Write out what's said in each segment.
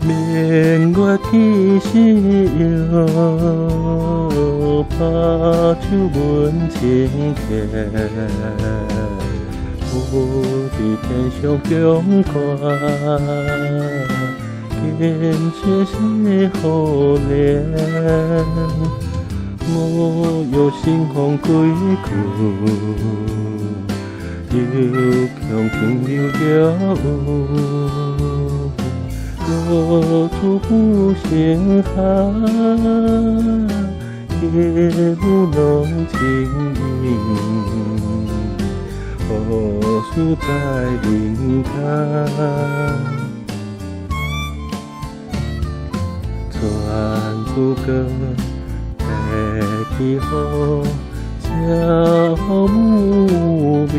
明月起时摇，拍手问情客。有伫天上中看，见雪雪好凉。我有心风归去，又强强留了有。各处不相下，夜幕浓情意。何处在林间？泉珠歌，白起雨，照木棉。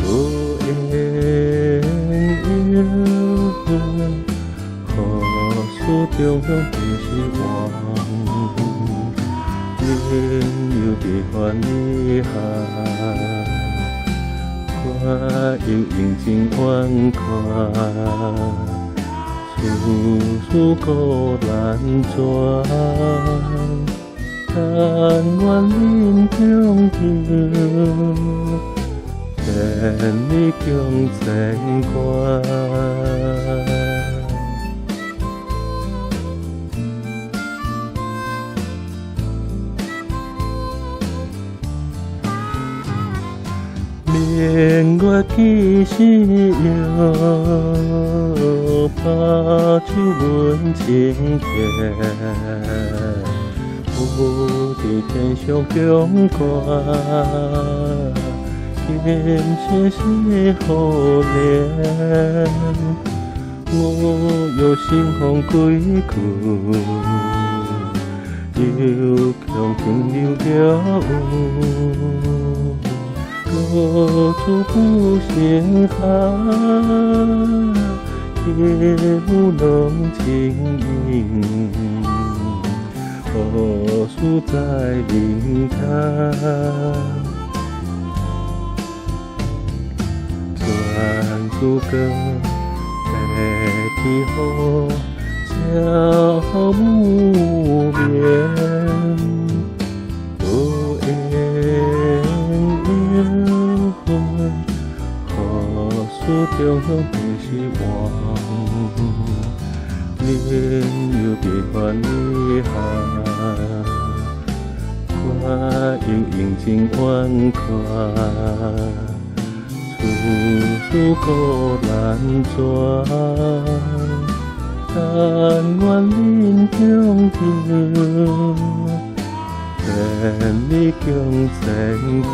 无言有恨，何处中央不是王？朋友别还遗憾，看有用情怨看，处处孤难转。但愿林中游，千里共前关。明月起时摇，拍手问情客。有伫天上中看，见雪雪好凉。我有心风归去，又强强留了有。各处不相下，夜幕浓情意。何处在林间？泉珠歌，白起雨，照木棉。有缘有恨，何处中央不是王？朋友别还遗憾，看有用情怨看，处处孤难转。但愿林中游，千里共前关。